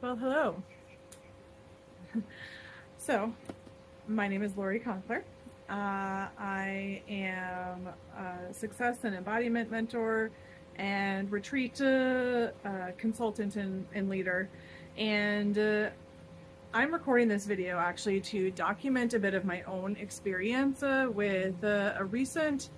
Well, hello. So, my name is Lori Conklin. I am a success and embodiment mentor and retreat consultant and leader. And I'm recording this video actually to document a bit of my own experience with a recent,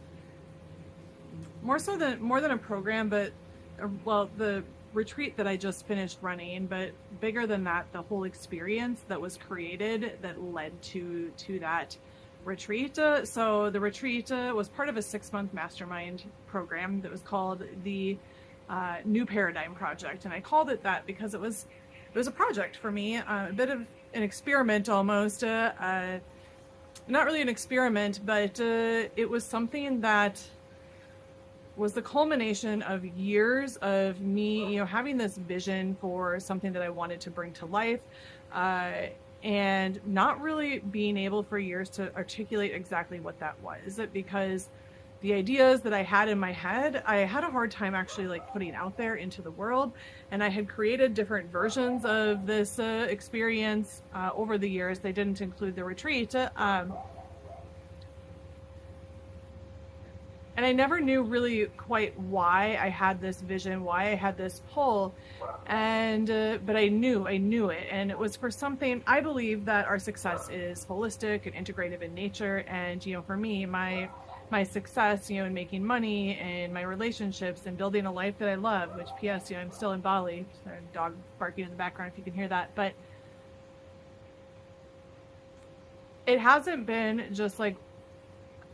more than a program, but the retreat that I just finished running, but bigger than that, the whole experience that was created that led to that retreat. So the retreat was part of a 6-month mastermind program that was called the New Paradigm Project, and I called it that because it was a project for me, a bit of an experiment almost. Not really an experiment, but it was something that was the culmination of years of me, having this vision for something that I wanted to bring to life, and not really being able for years to articulate exactly what that was, because the ideas that I had in my head, I had a hard time actually putting out there into the world. And I had created different versions of this experience over the years. They didn't include the retreat. And I never knew really quite why I had this vision, why I had this pull, and but I knew it, and it was for something. I believe that our success is holistic and integrative in nature, and for me, my success, in making money and my relationships and building a life that I love. Which, P.S., I'm still in Bali. There's a dog barking in the background if you can hear that, but it hasn't been just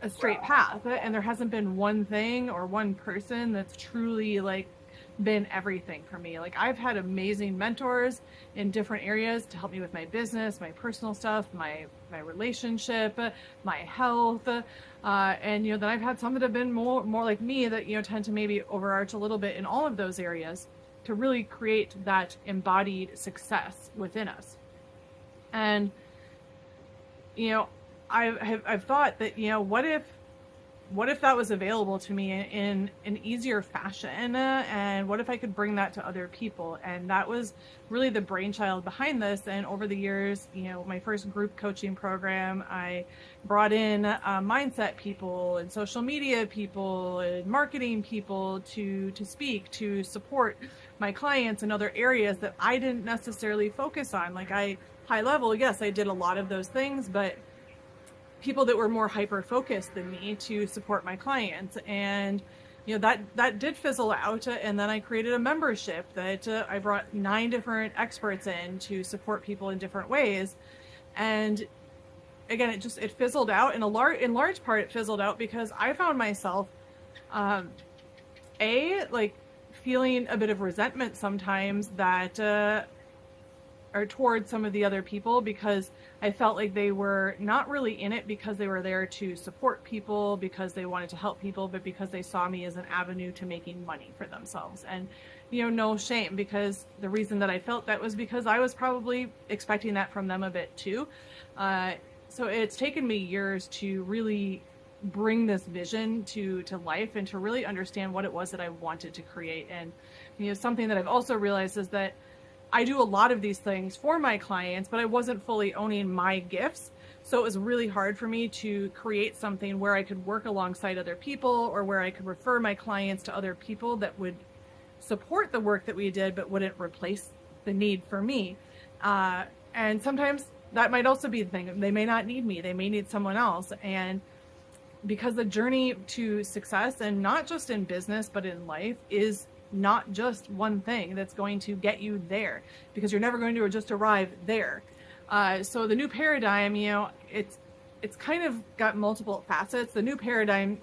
a straight path, and there hasn't been one thing or one person that's truly been everything for me. I've had amazing mentors in different areas to help me with my business, my personal stuff, my relationship, my health, and then I've had some that have been more like me that tend to maybe overarch a little bit in all of those areas to really create that embodied success within us. And I've thought that, what if that was available to me in an easier fashion, and what if I could bring that to other people? And that was really the brainchild behind this. And over the years, my first group coaching program, I brought in mindset people and social media people and marketing people to speak, to support my clients in other areas that I didn't necessarily focus on. High level, yes, I did a lot of those things, but people that were more hyper focused than me to support my clients. And that did fizzle out, and then I created a membership that I brought 9 different experts in to support people in different ways. And again, it fizzled out, and in large part it fizzled out because I found myself feeling a bit of resentment sometimes that or towards some of the other people, because I felt like they were not really in it because they were there to support people, because they wanted to help people, but because they saw me as an avenue to making money for themselves. And no shame, because the reason that I felt that was because I was probably expecting that from them a bit too. So it's taken me years to really bring this vision to life and to really understand what it was that I wanted to create. And something that I've also realized is that I do a lot of these things for my clients, but I wasn't fully owning my gifts. So it was really hard for me to create something where I could work alongside other people, or where I could refer my clients to other people that would support the work that we did, but wouldn't replace the need for me. And sometimes that might also be the thing. They may not need me. They may need someone else. And because the journey to success, and not just in business, but in life, is not just one thing that's going to get you there, because you're never going to just arrive there. So the new paradigm, it's kind of got multiple facets. The new paradigm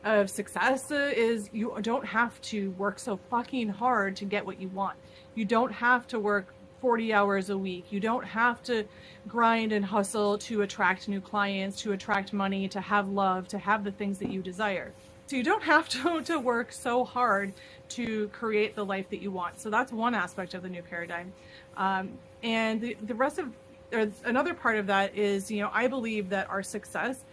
of success is you don't have to work so fucking hard to get what you want. You don't have to work 40 hours a week. You don't have to grind and hustle to attract new clients, to attract money, to have love, to have the things that you desire. So you don't have to work so hard to create the life that you want. So that's one aspect of the new paradigm. And the rest of, or another part of that is, I believe that our success,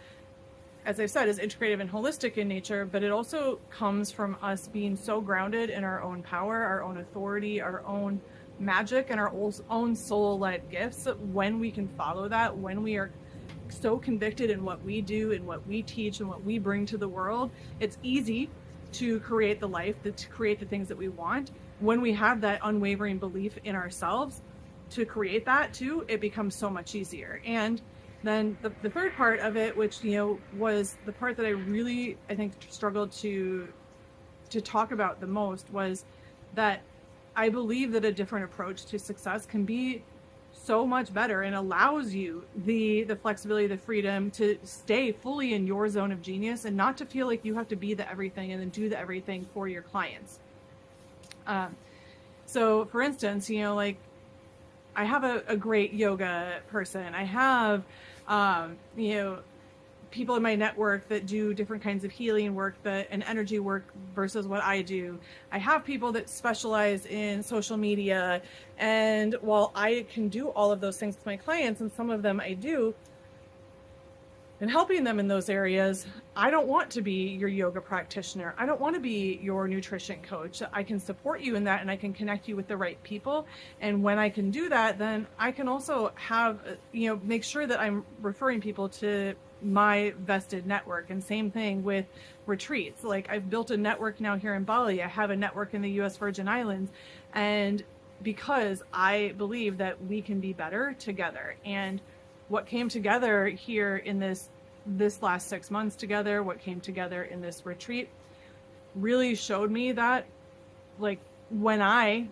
as I've said, is integrative and holistic in nature, but it also comes from us being so grounded in our own power, our own authority, our own magic and our own soul-led gifts when we can follow that, when we are so convicted in what we do and what we teach and what we bring to the world. It's easy to create the life, to create the things that we want. When we have that unwavering belief in ourselves to create that too, it becomes so much easier. And then the third part of it, which, you know, was the part that I think struggled to talk about the most, was that I believe that a different approach to success can be so much better and allows you the flexibility, the freedom to stay fully in your zone of genius and not to feel like you have to be the everything and then do the everything for your clients. So for instance, you know, like I have a great yoga person. I have, you know, people in my network that do different kinds of healing work and energy work versus what I do. I have people that specialize in social media. And while I can do all of those things with my clients, and some of them I do, and helping them in those areas, I don't want to be your yoga practitioner. I don't want to be your nutrition coach. I can support you in that, and I can connect you with the right people. And when I can do that, then I can also have, you know, make sure that I'm referring people to my vested network. And same thing with retreats. Like I've built a network now here in Bali. I have a network in the US Virgin Islands. And because I believe that we can be better together. And what came together here in this last 6 months together, what came together in this retreat really showed me that, like, when I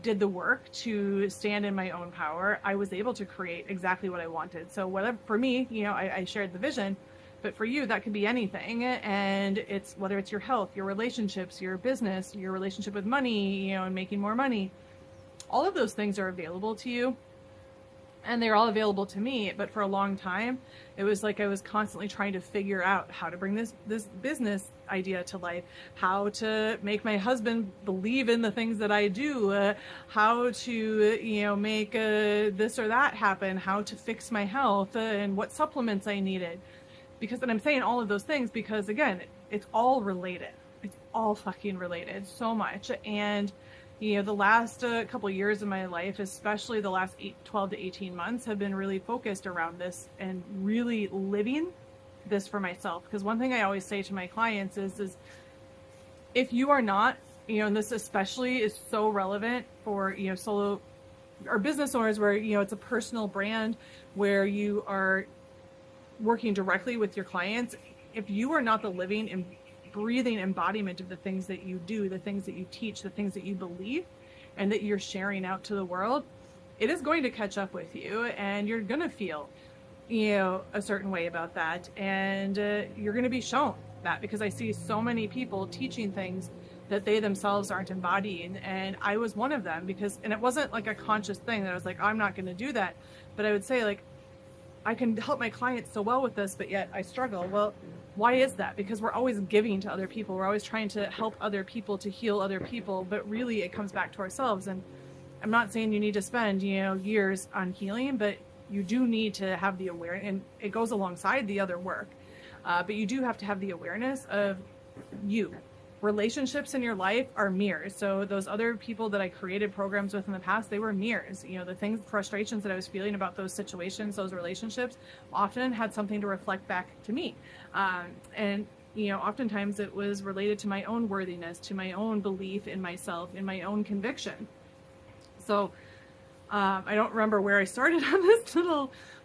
did the work to stand in my own power, I was able to create exactly what I wanted. So whatever, for me, you know, I shared the vision, but for you, that could be anything. And it's whether it's your health, your relationships, your business, your relationship with money, you know, and making more money, all of those things are available to you. And they're all available to me. But for a long time, it was like I was constantly trying to figure out how to bring this business idea to life, how to make my husband believe in the things that I do, how to, you know, make this or that happen, how to fix my health, and what supplements I needed. Because, and I'm saying all of those things because, again, it's all related. It's all fucking related so much. And you know, the last couple of years of my life, especially the last 12 to 18 months, have been really focused around this and really living this for myself. Because one thing I always say to my clients is if you are not, you know, and this especially is so relevant for, you know, solo or business owners where, you know, it's a personal brand where you are working directly with your clients. If you are not the living and breathing embodiment of the things that you do, the things that you teach, the things that you believe, and that you're sharing out to the world, it is going to catch up with you, and you're going to feel, you know, a certain way about that, and you're going to be shown that, because I see so many people teaching things that they themselves aren't embodying, and I was one of them, because, and it wasn't like a conscious thing that I was like, I'm not going to do that, but I would say, like, I can help my clients so well with this, but yet I struggle. Well, why is that? Because we're always giving to other people. We're always trying to help other people, to heal other people, but really it comes back to ourselves. And I'm not saying you need to spend, you know, years on healing, but you do need to have the awareness, and it goes alongside the other work. But you do have to have the awareness of you. Relationships in your life are mirrors. So those other people that I created programs with in the past, they were mirrors. You know, the things, frustrations that I was feeling about those situations, those relationships, often had something to reflect back to me. And, you know, oftentimes it was related to my own worthiness, to my own belief in myself, in my own conviction. So I don't remember where I started on this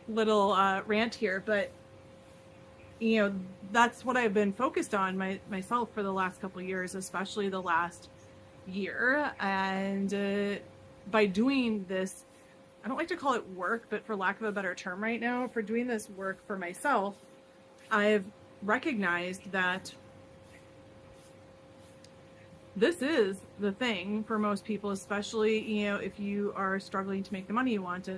little rant here, but you know, that's what I've been focused on myself for the last couple of years, especially the last year. And by doing this, I don't like to call it work, but for lack of a better term right now, for doing this work for myself, I've recognized that this is the thing for most people, especially, you know, if you are struggling to make the money you want.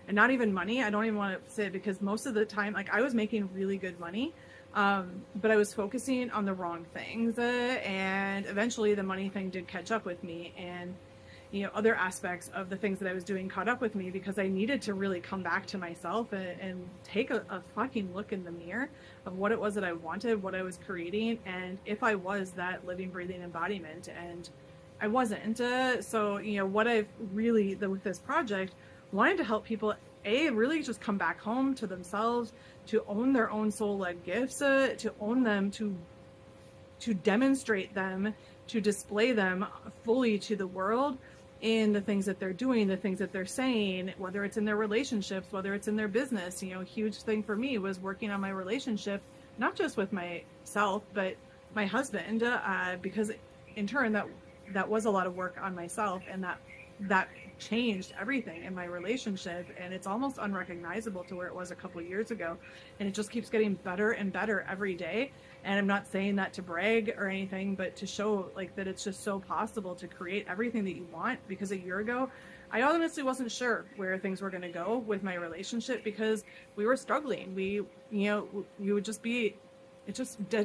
And not even money, I don't even want to say it, because most of the time, like, I was making really good money, but I was focusing on the wrong things, and eventually the money thing did catch up with me, and, you know, other aspects of the things that I was doing caught up with me, because I needed to really come back to myself and take a fucking look in the mirror of what it was that I wanted, what I was creating, and if I was that living, breathing embodiment. And I wasn't. So, what I've really, with this project, wanted to help people, really just come back home to themselves, to own their own soul-led gifts, to own them, to demonstrate them, to display them fully to the world in the things that they're doing, the things that they're saying, whether it's in their relationships, whether it's in their business. A huge thing for me was working on my relationship, not just with myself, but my husband, because in turn that was a lot of work on myself, and that changed everything in my relationship, and it's almost unrecognizable to where it was a couple of years ago, and it just keeps getting better and better every day. And I'm not saying that to brag or anything, but to show that it's just so possible to create everything that you want. Because a year ago, I honestly wasn't sure where things were going to go with my relationship, because we were struggling. We would just be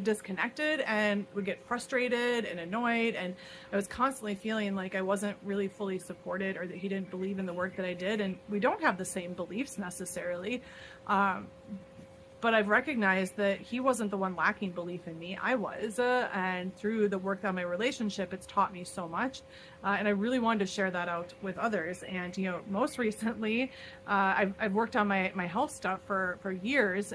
disconnected, and would get frustrated and annoyed, and I was constantly feeling like I wasn't really fully supported, or that he didn't believe in the work that I did. And we don't have the same beliefs necessarily, but I've recognized that he wasn't the one lacking belief in me. I was, and through the work on my relationship, it's taught me so much, and I really wanted to share that out with others. And most recently, I've worked on my health stuff for years,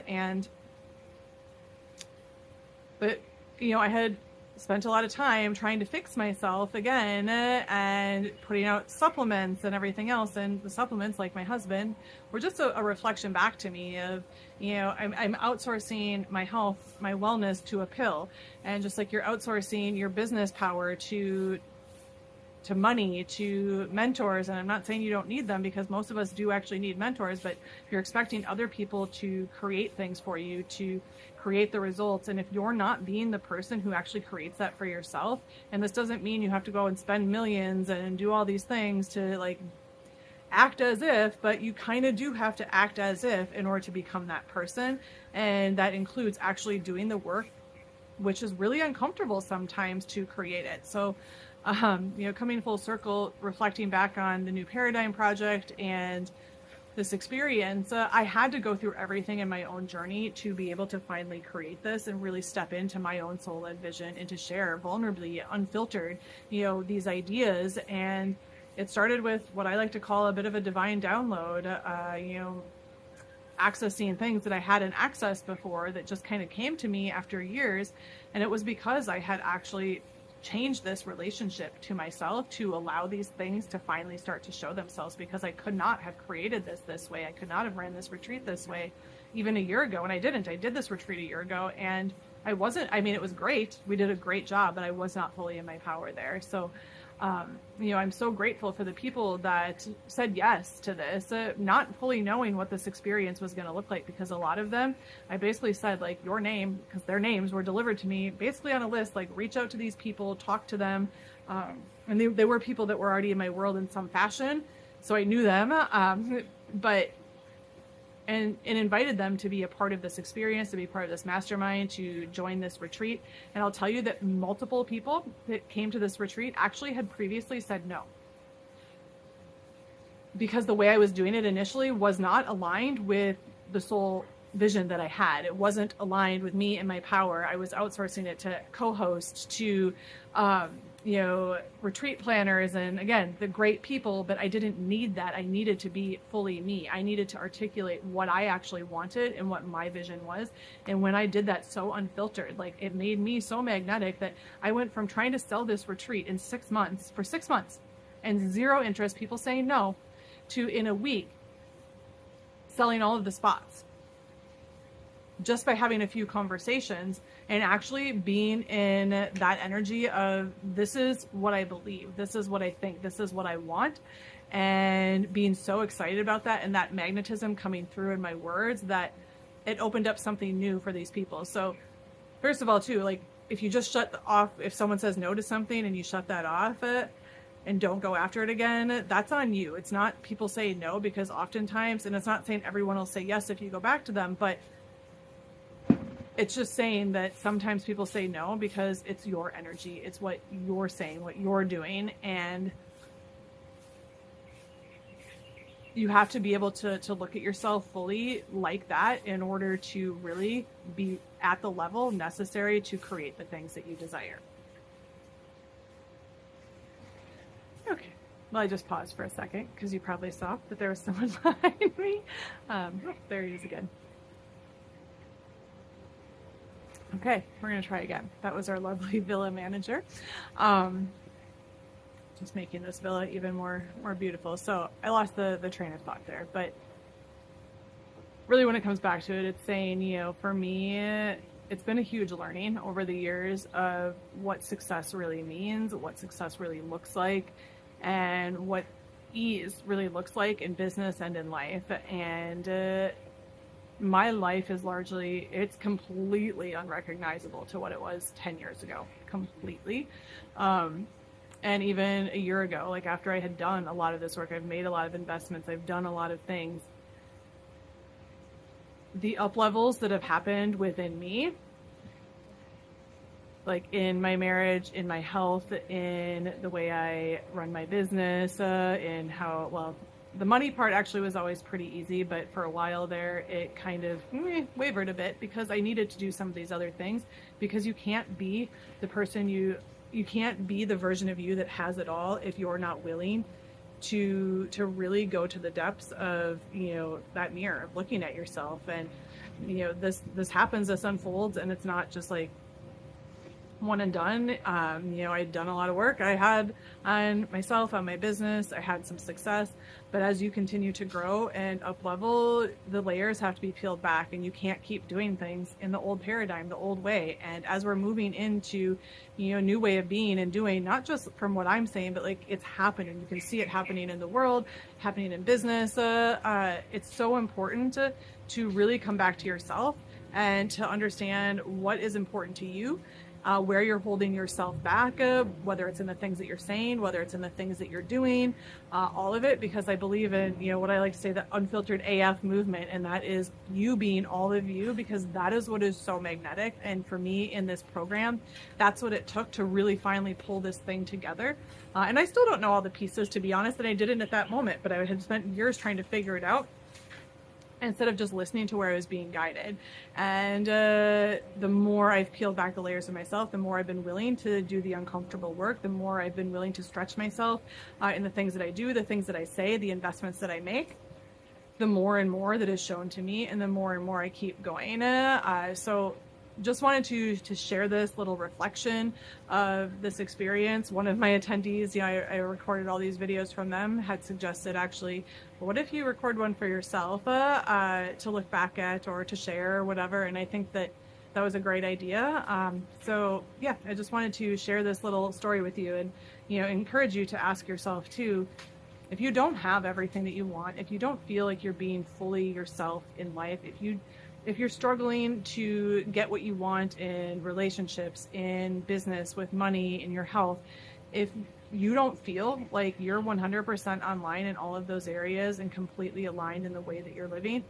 but I had spent a lot of time trying to fix myself again, and putting out supplements and everything else. And the supplements, like my husband, were just a reflection back to me of, I'm outsourcing my health, my wellness to a pill. And just like you're outsourcing your business power to money, to mentors. And I'm not saying you don't need them, because most of us do actually need mentors, but if you're expecting other people to create things for you, to create the results, and if you're not being the person who actually creates that for yourself, and this doesn't mean you have to go and spend millions and do all these things to act as if, but you kind of do have to act as if in order to become that person. And that includes actually doing the work, which is really uncomfortable sometimes, to create it. So coming full circle, reflecting back on the New Paradigm Project and this experience, I had to go through everything in my own journey to be able to finally create this and really step into my own soul-led vision, and to share vulnerably, unfiltered, these ideas. And it started with what I like to call a bit of a divine download, accessing things that I hadn't accessed before, that just kind of came to me after years. And it was because I had actually change this relationship to myself to allow these things to finally start to show themselves, because I could not have created this way. I could not have ran this retreat this way even a year ago. And I didn't. I did this retreat a year ago, and it was great. We did a great job, but I was not fully in my power there. So I'm so grateful for the people that said yes to this, not fully knowing what this experience was going to look like, because a lot of them, I basically said, your name, because their names were delivered to me basically on a list, reach out to these people, talk to them. And they were people that were already in my world in some fashion. So I knew them, and invited them to be a part of this experience, to be part of this mastermind, to join this retreat. And I'll tell you that multiple people that came to this retreat actually had previously said no, because the way I was doing it initially was not aligned with the soul vision that I had. It wasn't aligned with me and my power. I was outsourcing it to co-hosts, to retreat planners, and again, the great people, but I didn't need that. I needed to be fully me. I needed to articulate what I actually wanted and what my vision was. And when I did that so unfiltered, it made me so magnetic that I went from trying to sell this retreat in 6 months, for 6 months, and zero interest, people saying no, to in a week selling all of the spots, just by having a few conversations and actually being in that energy of, this is what I believe, this is what I think, this is what I want, and being so excited about that, and that magnetism coming through in my words, that it opened up something new for these people. So first of all, too, if you just shut off, if someone says no to something and you shut that off, and don't go after it again, that's on you. It's not people saying no, because oftentimes, and it's not saying everyone will say yes if you go back to them, but it's just saying that sometimes people say no because it's your energy. It's what you're saying, what you're doing. And you have to be able to look at yourself fully like that in order to really be at the level necessary to create the things that you desire. Well, I just paused for a second because you probably saw that there was someone behind me. There he is again. Okay, we're gonna try again. That was our lovely villa manager. Just making this villa even more beautiful. So I lost the train of thought there, but really when it comes back to it, it's saying, you know, for me, it's been a huge learning over the years of what success really means, what success really looks like, and what ease really looks like in business and in life. And my life is largely, it's completely unrecognizable to what it was 10 years ago, completely. And even a year ago, like after I had done a lot of this work, I've made a lot of investments, I've done a lot of things. The up levels that have happened within me, like in my marriage, in my health, in the way I run my business, in how, well, the money part actually was always pretty easy, but for a while there, it kind of wavered a bit because I needed to do some of these other things, because you can't be the person you can't be the version of you that has it all if you're not willing to really go to the depths of, you know, that mirror of looking at yourself. And, you know, this happens, this unfolds, and it's not just like one and done. You know, I'd done a lot of work. I had on myself, on my business, I had some success, but as you continue to grow and up level, the layers have to be peeled back, and you can't keep doing things in the old paradigm, the old way. And as we're moving into, you know, a new way of being and doing, not just from what I'm saying, but like it's happening. You can see it happening in the world, happening in business. It's so important to really come back to yourself and to understand what is important to you. Where you're holding yourself back, whether it's in the things that you're saying, whether it's in the things that you're doing, all of it, because I believe in, you know, what I like to say, the unfiltered AF movement, and that is you being all of you, because that is what is so magnetic. And for me in this program, that's what it took to really finally pull this thing together. And I still don't know all the pieces, to be honest, and I didn't at that moment, but I had spent years trying to figure it out, instead of just listening to where I was being guided. And the more I've peeled back the layers of myself, the more I've been willing to do the uncomfortable work, the more I've been willing to stretch myself in the things that I do, the things that I say, the investments that I make, the more and more that is shown to me, and the more and more I keep going. So just wanted to share this little reflection of this experience. One of my attendees, you know, I recorded all these videos from them, had suggested actually, well, what if you record one for yourself to look back at or to share or whatever. And I think that was a great idea. So yeah, I just wanted to share this little story with you, and, you know, encourage you to ask yourself too, if you don't have everything that you want, if you don't feel like you're being fully yourself in life, if you're struggling to get what you want in relationships, in business, with money, in your health, if you don't feel like you're 100% online in all of those areas and completely aligned in the way that you're living,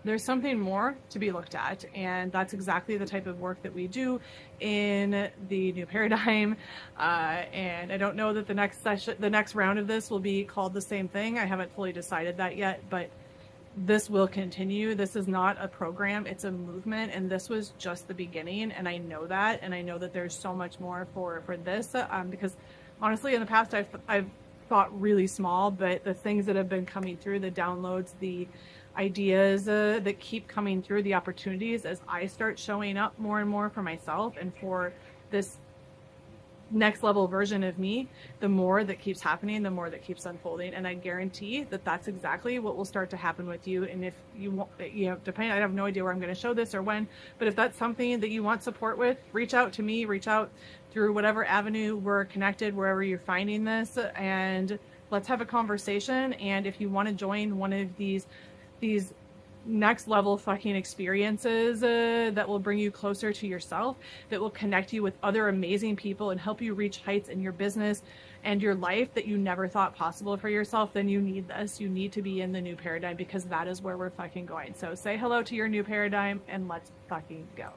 there's something more to be looked at. And that's exactly the type of work that we do in the new paradigm. And I don't know that the next round of this will be called the same thing. I haven't fully decided that yet, but this will continue. This is not a program, it's a movement, and this was just the beginning. And I know that, and I know that there's so much more for this, because honestly in the past I've thought really small, but the things that have been coming through, the downloads, the ideas that keep coming through, the opportunities as I start showing up more and more for myself and for this next level version of me, the more that keeps happening, the more that keeps unfolding. And I guarantee that that's exactly what will start to happen with you. And if you want, you know, depending, I have no idea where I'm going to show this or when, but if that's something that you want support with, reach out to me, reach out through whatever avenue we're connected, wherever you're finding this, and let's have a conversation. And if you want to join one of these next level fucking experiences that will bring you closer to yourself, that will connect you with other amazing people and help you reach heights in your business and your life that you never thought possible for yourself, then you need this. You need to be in the new paradigm, because that is where we're fucking going. So say hello to your new paradigm and let's fucking go.